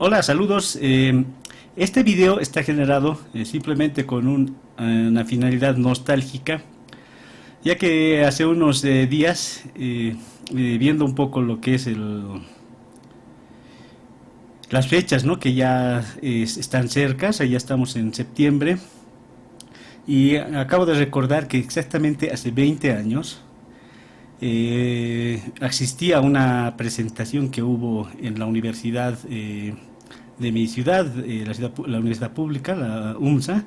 Hola, saludos. Este video está generado simplemente con una finalidad nostálgica, ya que hace unos días, viendo un poco lo que es las fechas, ¿no? Que ya están cercas, ya estamos en septiembre, y acabo de recordar que exactamente hace 20 años asistí a una presentación que hubo en la universidad de mi ciudad, la Universidad Pública, la UMSA,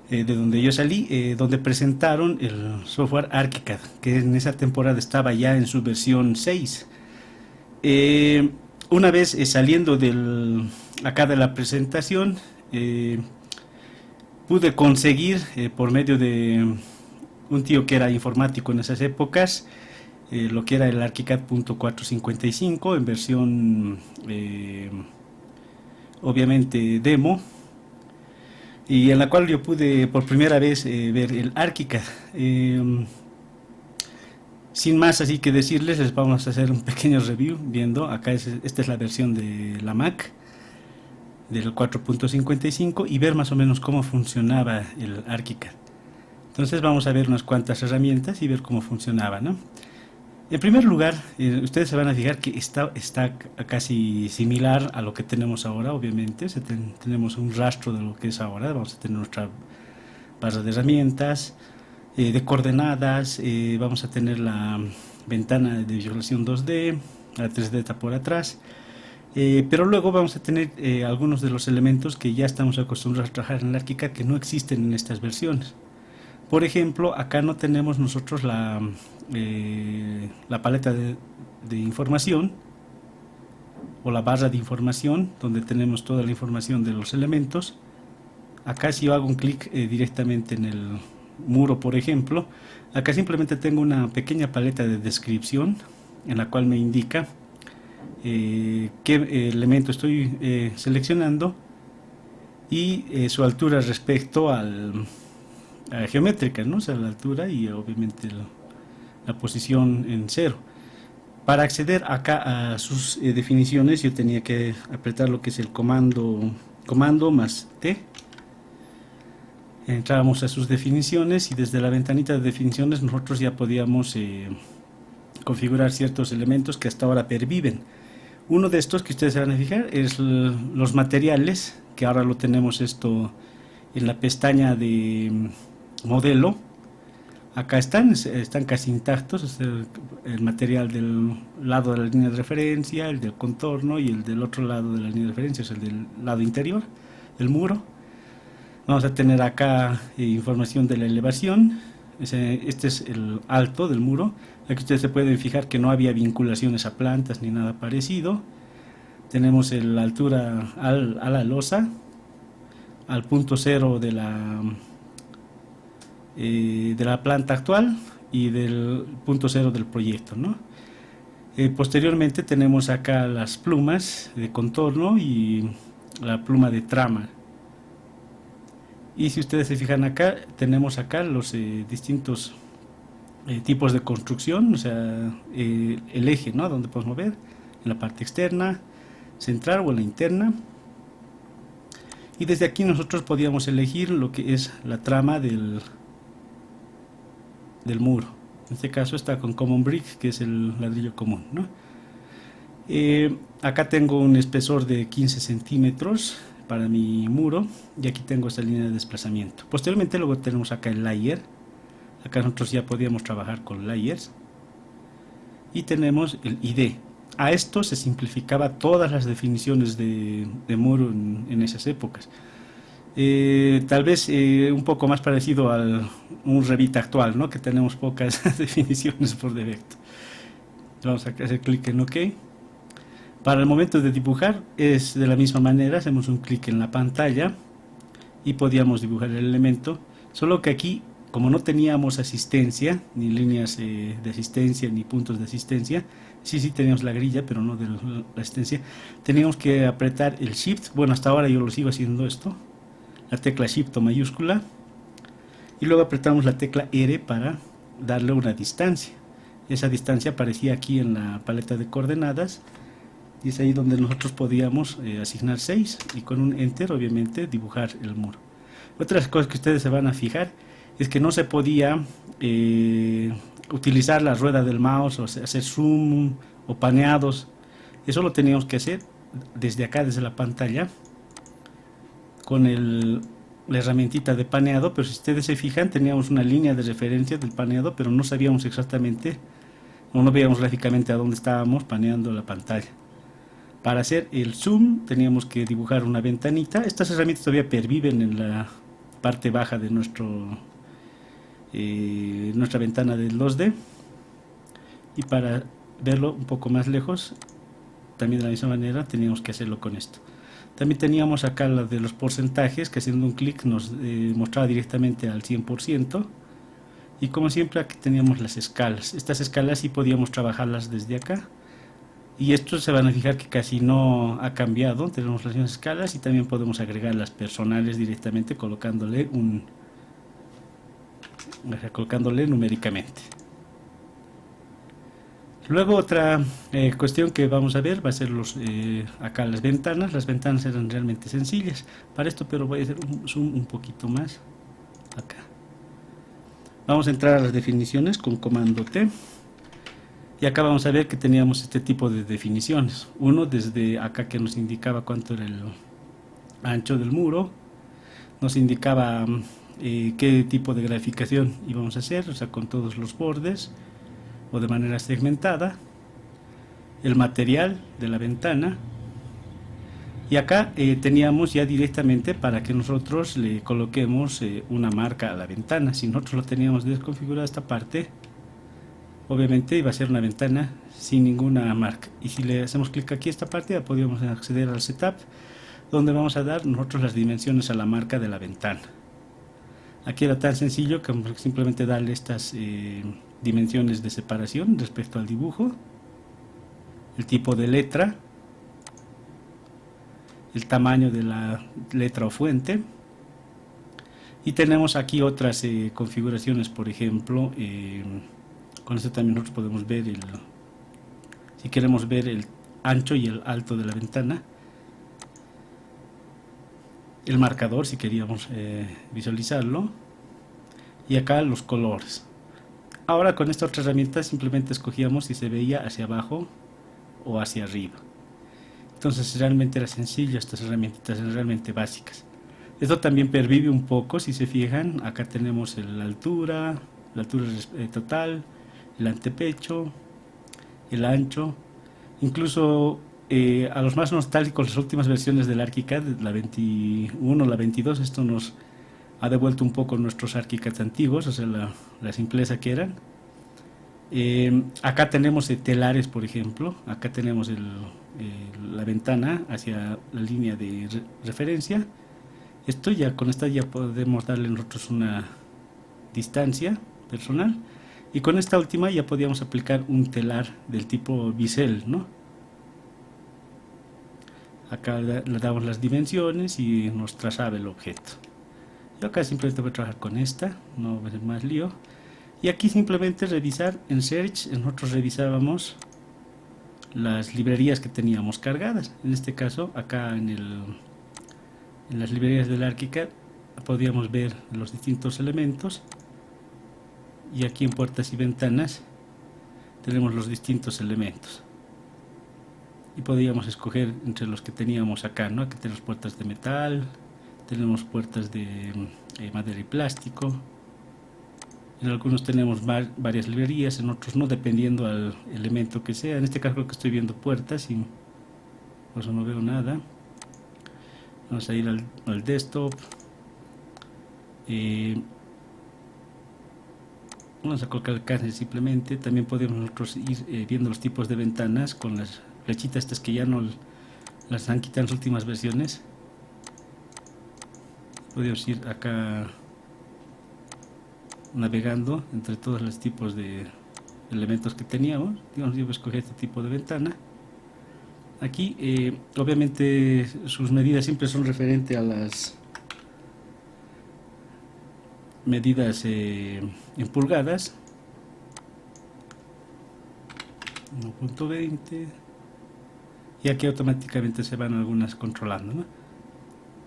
de donde yo salí, donde presentaron el software ArchiCAD, que en esa temporada estaba ya en su versión 6. Eh, una vez saliendo acá de la presentación, pude conseguir, por medio de un tío que era informático en esas épocas, lo que era el ArchiCAD.455 en versión, obviamente, demo, y en la cual yo pude por primera vez ver el ArchiCAD. Sin más así que decirles, les vamos a hacer un pequeño review viendo. Acá esta es la versión de la Mac del 4.55 y ver más o menos cómo funcionaba el ArchiCAD. Entonces vamos a ver unas cuantas herramientas y ver cómo funcionaba, ¿no? En primer lugar, ustedes se van a fijar que está casi similar a lo que tenemos ahora, obviamente. Tenemos un rastro de lo que es ahora. Vamos a tener nuestra barra de herramientas, de coordenadas, vamos a tener la ventana de visualización 2D, la 3D está por atrás. Pero luego vamos a tener algunos de los elementos que ya estamos acostumbrados a trabajar en el ArchiCAD que no existen en estas versiones. Por ejemplo, acá no tenemos nosotros la paleta de información o la barra de información donde tenemos toda la información de los elementos. Acá si yo hago un clic directamente en el muro, por ejemplo, acá simplemente tengo una pequeña paleta de descripción en la cual me indica qué elemento estoy seleccionando y su altura respecto a geométrica, ¿no? O sea, la altura y obviamente la posición en cero. Para acceder acá a sus definiciones, yo tenía que apretar lo que es el comando más T. Entrábamos a sus definiciones y desde la ventanita de definiciones nosotros ya podíamos configurar ciertos elementos que hasta ahora perviven. Uno de estos que ustedes se van a fijar es los materiales, que ahora lo tenemos esto en la pestaña de modelo. Acá están casi intactos, es el material del lado de la línea de referencia, el del contorno, y el del otro lado de la línea de referencia es el del lado interior, del muro. Vamos a tener acá información de la elevación. Este es el alto del muro. Aquí ustedes se pueden fijar que no había vinculaciones a plantas ni nada parecido. Tenemos la altura a la losa, al punto cero de la planta actual y del punto cero del proyecto, ¿no? Posteriormente tenemos acá las plumas de contorno y la pluma de trama. Y si ustedes se fijan acá, tenemos acá los distintos tipos de construcción, o sea, el eje, ¿no? Donde podemos mover, en la parte externa, central o en la interna. Y desde aquí nosotros podíamos elegir lo que es la trama del muro. En este caso está con Common Brick, que es el ladrillo común, ¿no? Acá tengo un espesor de 15 centímetros para mi muro, y aquí tengo esta línea de desplazamiento. Posteriormente luego tenemos acá el layer. Acá nosotros ya podíamos trabajar con layers, y tenemos el ID. A esto se simplificaba todas las definiciones de muro en esas épocas. Tal vez un poco más parecido a un Revit actual, ¿no? Que tenemos pocas definiciones por defecto. Vamos a hacer clic en OK. Para el momento de dibujar es de la misma manera, hacemos un clic en la pantalla y podíamos dibujar el elemento, solo que aquí, como no teníamos asistencia, ni líneas de asistencia, ni puntos de asistencia, sí teníamos la grilla, pero no de la asistencia, teníamos que apretar el Shift. Bueno, hasta ahora yo lo sigo haciendo esto, la tecla Shift o mayúscula, y luego apretamos la tecla R para darle una distancia. Esa distancia aparecía aquí en la paleta de coordenadas, y es ahí donde nosotros podíamos asignar 6 y con un enter obviamente dibujar el muro. Otras cosas que ustedes se van a fijar es que no se podía utilizar la rueda del mouse o hacer zoom o paneados. Eso lo teníamos que hacer desde acá, desde la pantalla, con la herramientita de paneado. Pero si ustedes se fijan, teníamos una línea de referencia del paneado, pero no sabíamos exactamente, o no veíamos gráficamente a dónde estábamos paneando la pantalla. Para hacer el zoom teníamos que dibujar una ventanita. Estas herramientas todavía perviven en la parte baja de nuestra ventana del 2D. Y para verlo un poco más lejos, también de la misma manera teníamos que hacerlo con esto. También teníamos acá la de los porcentajes, que haciendo un clic nos mostraba directamente al 100%. Y como siempre aquí teníamos las escalas. Estas escalas sí podíamos trabajarlas desde acá. Y esto se van a fijar que casi no ha cambiado. Tenemos las mismas escalas y también podemos agregar las personales directamente colocándole numéricamente. Luego otra cuestión que vamos a ver va a ser acá las ventanas. Las ventanas eran realmente sencillas para esto, pero voy a hacer un zoom un poquito más acá. Vamos a entrar a las definiciones con comando T. Y acá vamos a ver que teníamos este tipo de definiciones. Uno desde acá que nos indicaba cuánto era el ancho del muro. Nos indicaba qué tipo de graficación íbamos a hacer, o sea, con todos los bordes o de manera segmentada. El material de la ventana. Y acá teníamos ya directamente para que nosotros le coloquemos una marca a la ventana. Si nosotros lo teníamos desconfigurada esta parte, obviamente iba a ser una ventana sin ninguna marca. Y si le hacemos clic aquí a esta parte, ya podríamos acceder al setup, donde vamos a dar nosotros las dimensiones a la marca de la ventana. Aquí era tan sencillo como simplemente darle estas dimensiones de separación respecto al dibujo, el tipo de letra, el tamaño de la letra o fuente. Y tenemos aquí otras configuraciones, por ejemplo, con esto también nosotros podemos ver si queremos ver el ancho y el alto de la ventana, el marcador si queríamos visualizarlo, y acá los colores. Ahora con esta otra herramienta simplemente escogíamos si se veía hacia abajo o hacia arriba. Entonces realmente era sencillo, estas herramientas eran realmente básicas. Esto también pervive un poco, si se fijan, acá tenemos la altura total, el antepecho, el ancho, incluso a los más nostálgicos, las últimas versiones del ArchiCAD, la 21, la 22, esto nos ha devuelto un poco nuestros ArchiCAD antiguos, o sea, la simpleza que eran. Acá tenemos telares, por ejemplo, acá tenemos la ventana hacia la línea de referencia. Esto ya, con esta ya podemos darle nosotros una distancia personal, y con esta última ya podíamos aplicar un telar del tipo bisel, ¿no? Acá le damos las dimensiones y nos trazaba el objeto. Yo acá simplemente voy a trabajar con esta, no voy a hacer más lío. Y aquí simplemente revisar en Search, nosotros revisábamos las librerías que teníamos cargadas. En este caso, acá en las librerías del ArchiCAD podíamos ver los distintos elementos, y aquí en puertas y ventanas tenemos los distintos elementos y podíamos escoger entre los que teníamos acá, ¿no? Aquí tenemos puertas de metal, tenemos puertas de madera y plástico. En algunos tenemos varias librerías, en otros no, dependiendo al elemento que sea. En este caso creo que estoy viendo puertas y por eso no veo nada. Vamos a ir al desktop. Vamos a colocar el cáncer simplemente. También podemos nosotros ir viendo los tipos de ventanas con las flechitas estas que ya no las han quitado en las últimas versiones. Podemos ir acá navegando entre todos los tipos de elementos que teníamos. Digamos, yo voy a escoger este tipo de ventana. Aquí obviamente sus medidas siempre son referente a las medidas en pulgadas. 1.20. y aquí automáticamente se van algunas controlando, ¿no?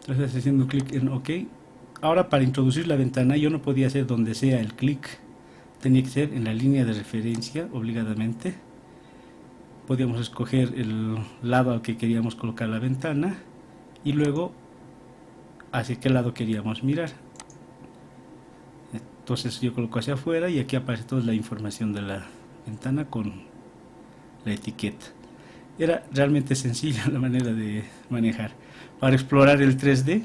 Entonces haciendo clic en OK. Ahora para introducir la ventana yo no podía hacer donde sea el clic, tenía que ser en la línea de referencia obligadamente. Podíamos escoger el lado al que queríamos colocar la ventana y luego hacia qué lado queríamos mirar. Entonces yo coloco hacia afuera y aquí aparece toda la información de la ventana con la etiqueta. Era realmente sencilla la manera de manejar. Para explorar el 3D,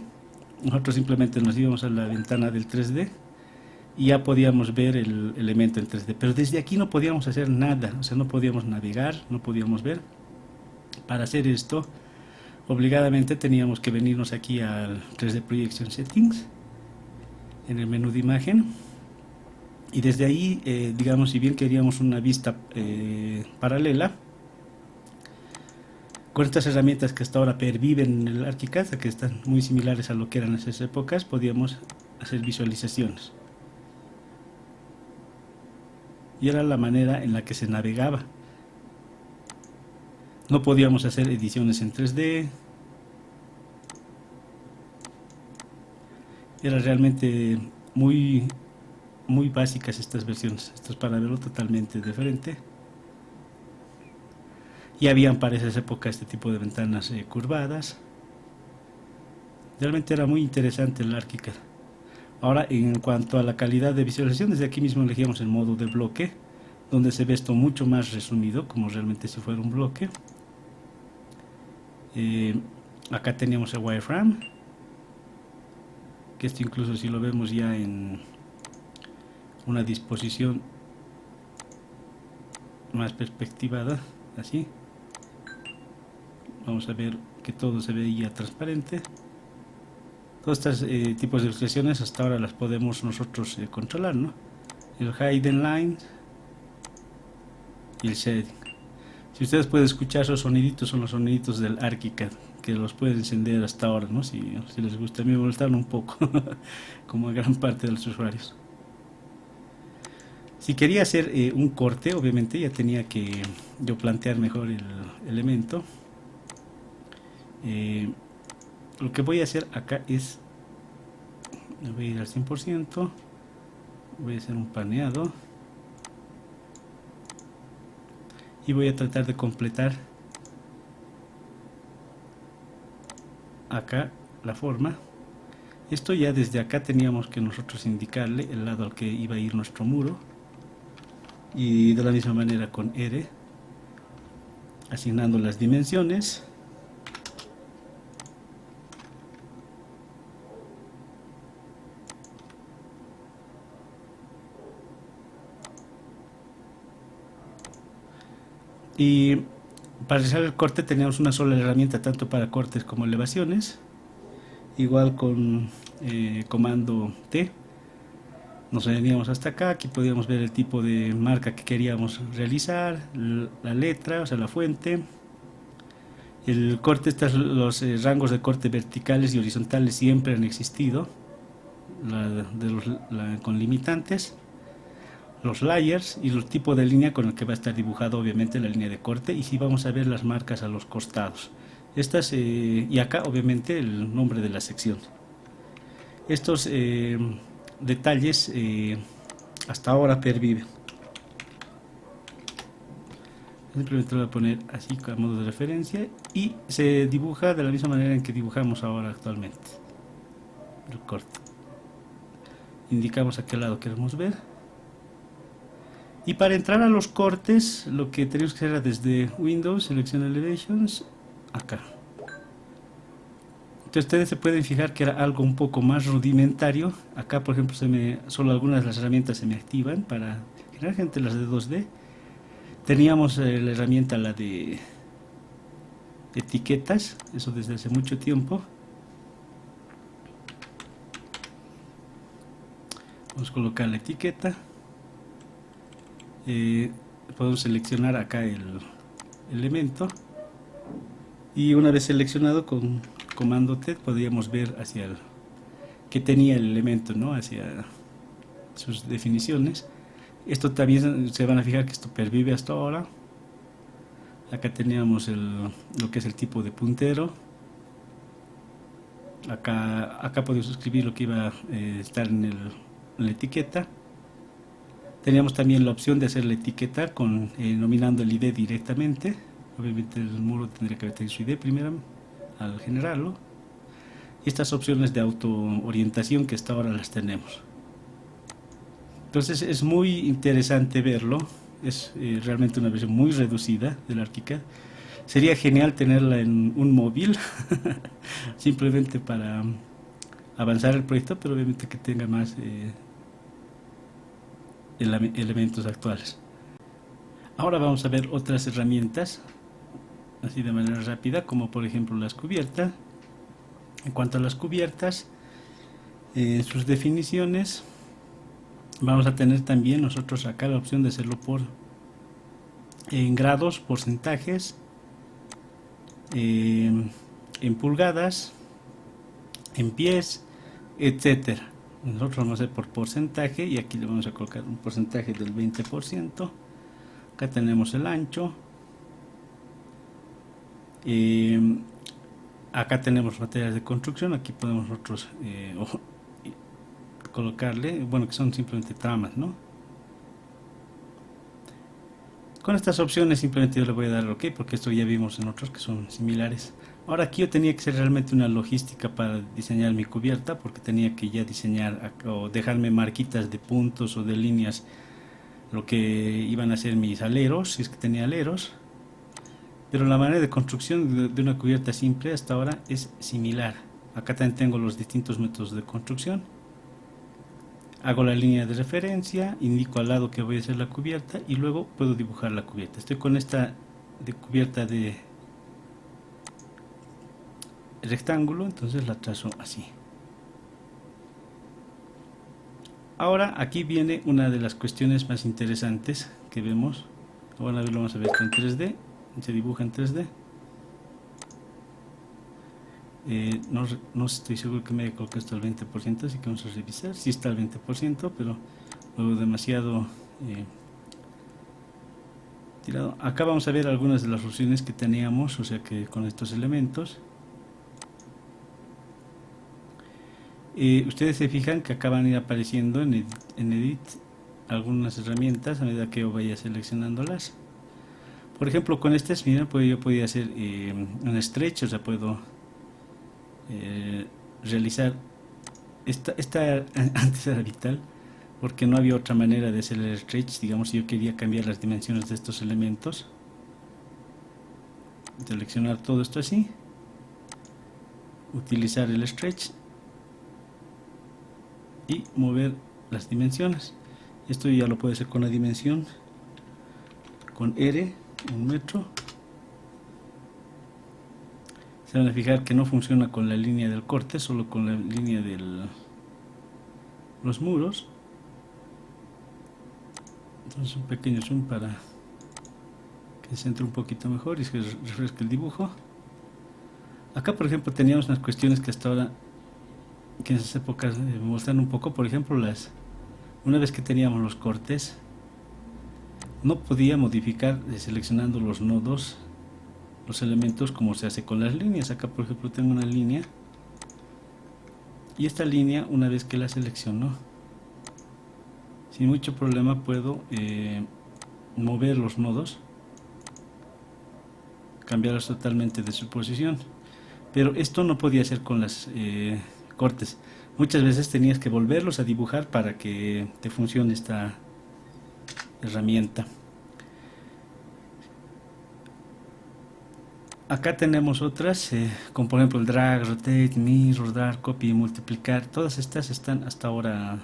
nosotros simplemente nos íbamos a la ventana del 3D y ya podíamos ver el elemento en 3D. Pero desde aquí no podíamos hacer nada, o sea, no podíamos navegar, no podíamos ver. Para hacer esto, obligadamente teníamos que venirnos aquí al 3D Projection Settings, en el menú de imagen. Y desde ahí, digamos, si bien queríamos una vista paralela, con estas herramientas que hasta ahora perviven en el ArchiCAD, que están muy similares a lo que eran en esas épocas, podíamos hacer visualizaciones. Y era la manera en la que se navegaba. No podíamos hacer ediciones en 3D. Era realmente muy básicas estas versiones. Esto es para verlo totalmente diferente. Y habían para esas épocas este tipo de ventanas curvadas. Realmente era muy interesante el ArchiCAD. Ahora, en cuanto a la calidad de visualización, desde aquí mismo elegíamos el modo de bloque, donde se ve esto mucho más resumido, como realmente si fuera un bloque. Acá teníamos el wireframe, que esto incluso si lo vemos ya en una disposición más perspectivada, así, vamos a ver que todo se veía transparente. Todos estos tipos de ilustraciones hasta ahora las podemos nosotros controlar, ¿no? El hidden line y el shading. Si ustedes pueden escuchar, esos soniditos son los soniditos del ArchiCAD, que los pueden encender hasta ahora, ¿no? Si les gusta. A mí me molestaron un poco, como a gran parte de los usuarios. Si quería hacer un corte, obviamente ya tenía que yo plantear mejor el elemento. Lo que voy a hacer acá es, voy a ir al 100%, voy a hacer un paneado y voy a tratar de completar acá la forma. Esto ya desde acá teníamos que nosotros indicarle el lado al que iba a ir nuestro muro, y de la misma manera con R, asignando las dimensiones. Y para realizar el corte teníamos una sola herramienta, tanto para cortes como elevaciones. Igual con comando T nos veníamos hasta acá. Aquí podíamos ver el tipo de marca que queríamos realizar, la letra, o sea la fuente, el corte. Los rangos de corte verticales y horizontales siempre han existido, con limitantes, los layers y el tipo de línea con el que va a estar dibujado obviamente la línea de corte, y si vamos a ver las marcas a los costados. Estas y acá obviamente el nombre de la sección. Estos detalles hasta ahora perviven. Simplemente lo voy a poner así a modo de referencia y se dibuja de la misma manera en que dibujamos ahora actualmente el corte. Indicamos a qué lado queremos ver. Y para entrar a los cortes, lo que tenemos que hacer era desde Windows, Selección Elevations, acá. Entonces ustedes se pueden fijar que era algo un poco más rudimentario. Acá, por ejemplo, solo algunas de las herramientas se me activan para generalmente las de 2D. Teníamos la herramienta, la de etiquetas, eso desde hace mucho tiempo. Vamos a colocar la etiqueta. Podemos seleccionar acá el elemento, y una vez seleccionado con comando T podríamos ver hacia que tenía el elemento, ¿no? Hacia sus definiciones. Esto también se van a fijar que esto pervive hasta ahora. Acá teníamos lo que es el tipo de puntero. Acá podíamos escribir lo que iba a estar en la etiqueta. Teníamos también la opción de hacer la etiqueta nominando el ID directamente. Obviamente el muro tendría que tener su ID primero al generarlo. Y estas opciones de auto orientación que hasta ahora las tenemos. Entonces es muy interesante verlo. Es realmente una versión muy reducida del ArchiCAD. Sería genial tenerla en un móvil, simplemente para avanzar el proyecto, pero obviamente que tenga más elementos actuales. Ahora vamos a ver otras herramientas, así de manera rápida, como por ejemplo las cubiertas. En cuanto a las cubiertas, en sus definiciones, vamos a tener también nosotros acá la opción de hacerlo en grados, porcentajes, en pulgadas, en pies, etcétera. Nosotros vamos a hacer por porcentaje y aquí le vamos a colocar un porcentaje del 20%. Acá tenemos el ancho. Acá tenemos materiales de construcción. Aquí podemos nosotros colocarle, bueno, que son simplemente tramas, ¿no? Con estas opciones simplemente yo le voy a dar OK, porque esto ya vimos en otros que son similares. Ahora aquí yo tenía que hacer realmente una logística para diseñar mi cubierta, porque tenía que ya diseñar o dejarme marquitas de puntos o de líneas, lo que iban a ser mis aleros, si es que tenía aleros. Pero la manera de construcción de una cubierta simple hasta ahora es similar. Acá también tengo los distintos métodos de construcción. Hago la línea de referencia, indico al lado que voy a hacer la cubierta y luego puedo dibujar la cubierta. Estoy con esta de cubierta de rectángulo, entonces la trazo así. Ahora aquí viene una de las cuestiones más interesantes que vemos. Ahora lo vamos a ver en 3D, se dibuja en 3D. No estoy seguro que me haya colocado esto al 20%, así que vamos a revisar. Sí está al 20%, pero luego demasiado tirado. Acá vamos a ver algunas de las opciones que teníamos, o sea que con estos elementos. Ustedes se fijan que acá van a ir apareciendo en Edit algunas herramientas a medida que yo vaya seleccionándolas. Por ejemplo, con este, miren, pues yo podía hacer un stretch, o sea, puedo realizar esta antes era vital porque no había otra manera de hacer el stretch. Digamos, si yo quería cambiar las dimensiones de estos elementos, seleccionar todo esto así, utilizar el stretch y mover las dimensiones. Esto ya lo puede hacer con la dimensión, con R, 1 metro. Se van a fijar que no funciona con la línea del corte, solo con la línea de los muros. Entonces un pequeño zoom para que se entre un poquito mejor y se refresque el dibujo. Acá por ejemplo teníamos unas cuestiones que hasta ahora, que en esas épocas me muestran un poco. Por ejemplo, una vez que teníamos los cortes, no podía modificar seleccionando los nodos, los elementos, como se hace con las líneas. Acá por ejemplo tengo una línea y esta línea, una vez que la selecciono, sin mucho problema puedo mover los nodos, cambiarlos totalmente de su posición. Pero esto no podía hacer con las cortes. Muchas veces tenías que volverlos a dibujar para que te funcione esta herramienta. Acá tenemos otras, como por ejemplo el drag, rotate, mirror, dar, copy, multiplicar. Todas estas están hasta ahora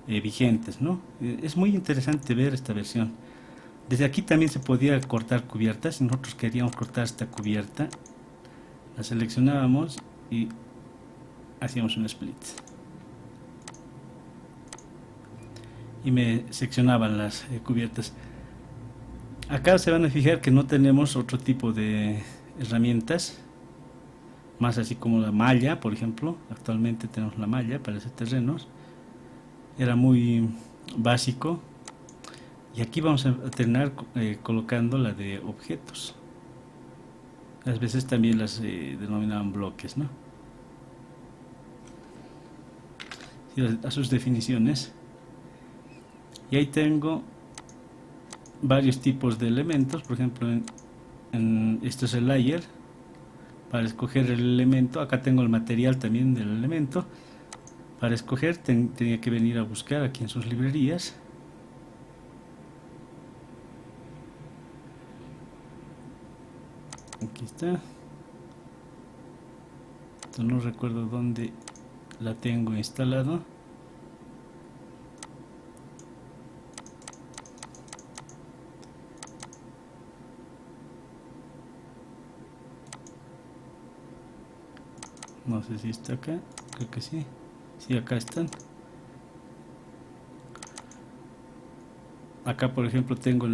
vigentes, ¿no? Es muy interesante ver esta versión. Desde aquí también se podía cortar cubiertas. Si nosotros queríamos cortar esta cubierta, la seleccionábamos y hacíamos un split. Y me seccionaban las cubiertas. Acá se van a fijar que no tenemos otro tipo de herramientas, más así como la malla, por ejemplo. Actualmente tenemos la malla para hacer terrenos. Era muy básico. Y aquí vamos a terminar colocando la de objetos. A veces también las denominaban bloques, ¿no? A sus definiciones. Y ahí tengo varios tipos de elementos. Por ejemplo, esto es el layer. Para escoger el elemento, acá tengo el material también del elemento. Para escoger tenía que venir a buscar aquí en sus librerías. Aquí está. Entonces no recuerdo dónde la tengo instalado. No sé si está acá. Creo que sí. Sí, acá están. Acá, por ejemplo, tengo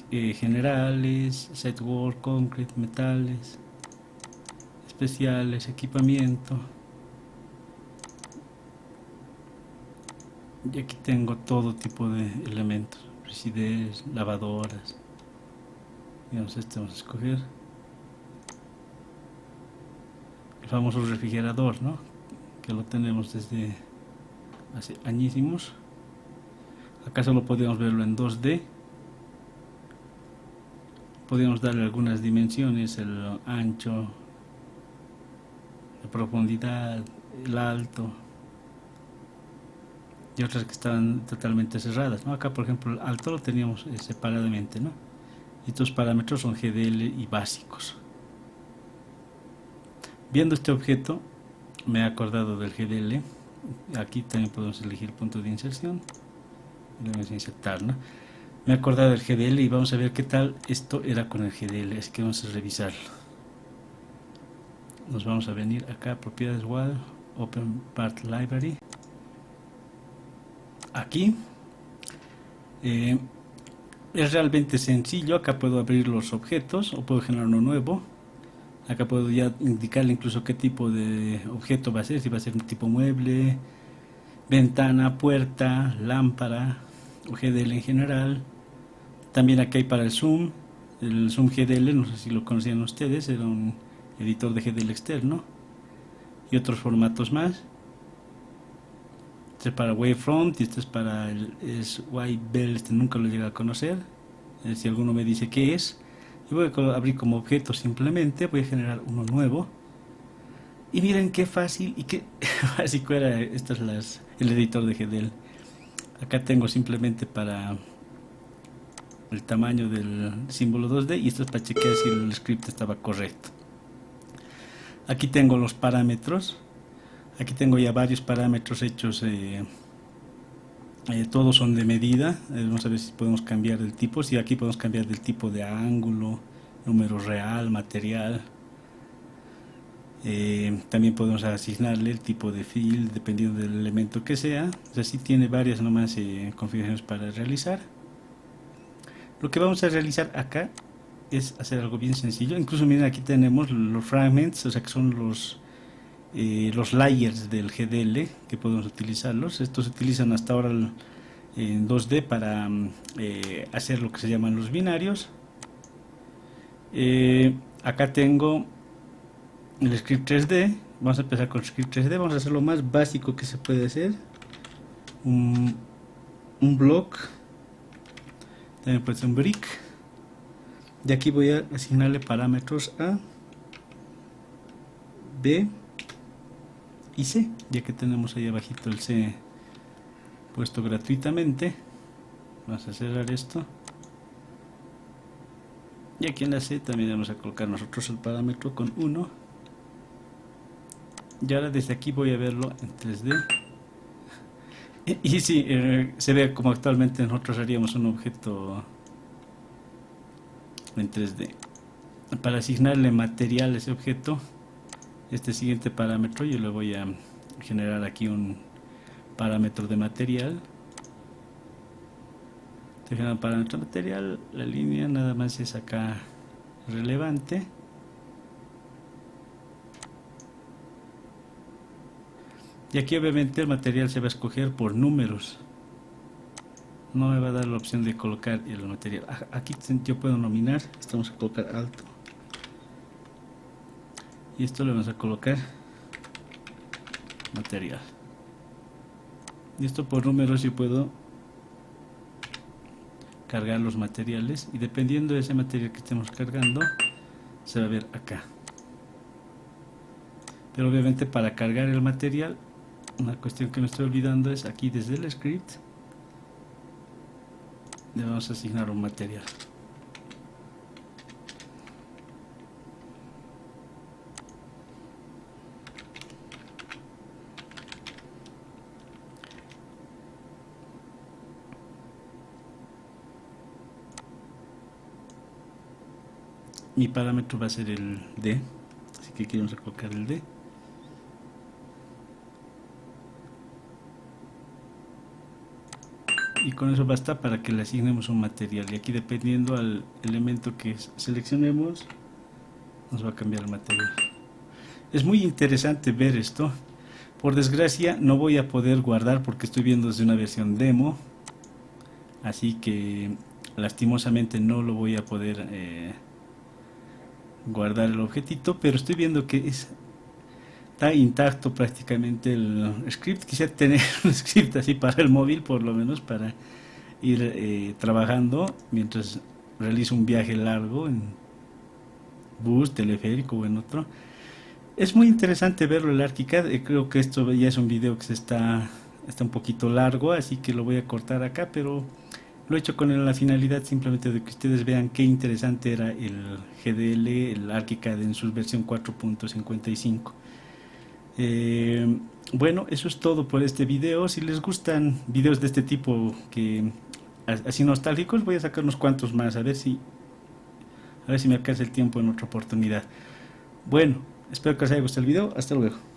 generales, Sidewall, Concrete, metales, especiales, equipamiento. Y aquí tengo todo tipo de elementos, frigideras, lavadoras. Digamos, este vamos a escoger. El famoso refrigerador, ¿no? Que lo tenemos desde hace añísimos. Acá solo podemos verlo en 2D. Podemos darle algunas dimensiones, el ancho, la profundidad, el alto, y otras que estaban totalmente cerradas, ¿no? Acá, por ejemplo, el alto lo teníamos separadamente, ¿no? Estos parámetros son GDL y básicos. Viendo este objeto, me he acordado del GDL. Aquí también podemos elegir punto de inserción. Y lo vamos a insertar, ¿no? Me he acordado del GDL y vamos a ver qué tal esto era con el GDL. Así que vamos a revisarlo. Nos vamos a venir acá, propiedades wall, Open Part Library. Aquí es realmente sencillo. Acá puedo abrir los objetos o puedo generar uno nuevo. Acá puedo ya indicarle incluso qué tipo de objeto va a ser, si va a ser un tipo mueble, ventana, puerta, lámpara o GDL en general. También aquí hay para el zoom GDL, no sé si lo conocían ustedes, era un editor de GDL externo y otros formatos más. Este es para Wavefront y este es para el YBell, este nunca lo llegué a conocer. Si alguno me dice qué es, y voy a abrir como objeto simplemente, voy a generar uno nuevo. Y miren qué fácil y qué básico era. Este es el editor de GDL. Acá tengo simplemente para el tamaño del símbolo 2D y esto es para chequear si el script estaba correcto. Aquí tengo los parámetros. Aquí tengo ya varios parámetros hechos. Todos son de medida. Vamos a ver si podemos cambiar el tipo. Si aquí podemos cambiar del tipo de ángulo, número real, material. También podemos asignarle el tipo de fill dependiendo del elemento que sea. O sea, sí tiene varias nomás configuraciones para realizar. Lo que vamos a realizar acá es hacer algo bien sencillo. Incluso miren, aquí tenemos los fragments, o sea que son los layers del GDL que podemos utilizarlos. Estos se utilizan hasta ahora en 2D para hacer lo que se llaman los binarios. Acá tengo el script 3D. Vamos a empezar con el script 3D. Vamos a hacer lo más básico que se puede hacer. Un block. También puede ser un brick. De aquí voy a asignarle parámetros A, B y C, ya que tenemos ahí abajito el C puesto gratuitamente. Vamos a cerrar esto. Y aquí en la C también vamos a colocar nosotros el parámetro con 1. Y ahora desde aquí voy a verlo en 3D. Y sí, se ve como actualmente nosotros haríamos un objeto en 3D. Para asignarle material a ese objeto, este siguiente parámetro, yo le voy a generar aquí un parámetro de material. Te genera un parámetro de material, la línea nada más es acá relevante. Y aquí obviamente el material se va a escoger por números. no me va a dar la opción de colocar el material. Aquí yo puedo nominar, esto vamos a colocar alto, y esto le vamos a colocar material, y esto por números yo puedo cargar los materiales, y dependiendo de ese material que estemos cargando se va a ver acá. Pero obviamente para cargar el material, una cuestión que me estoy olvidando es aquí desde el script le vamos a asignar un material. Mi parámetro va a ser el D, así que aquí vamos a colocar el D. Y con eso basta para que le asignemos un material, y aquí dependiendo al elemento que seleccionemos nos va a cambiar el material. Es muy interesante ver esto. Por desgracia no voy a poder guardar porque estoy viendo desde una versión demo, así que lastimosamente no lo voy a poder guardar el objetito, pero estoy viendo que está intacto prácticamente el script. Quisiera tener un script así para el móvil, por lo menos para ir trabajando mientras realizo un viaje largo en bus, teleférico o en otro. Es muy interesante verlo el ArchiCAD. Creo que esto ya es un video que está un poquito largo, así que lo voy a cortar acá, pero lo he hecho con la finalidad simplemente de que ustedes vean qué interesante era el GDL, el ArchiCAD en su versión 4.55. Bueno, eso es todo por este video. Si les gustan videos de este tipo, que así nostálgicos, voy a sacar unos cuantos más, a ver si me alcanza el tiempo en otra oportunidad. Bueno, espero que os haya gustado el video. Hasta luego.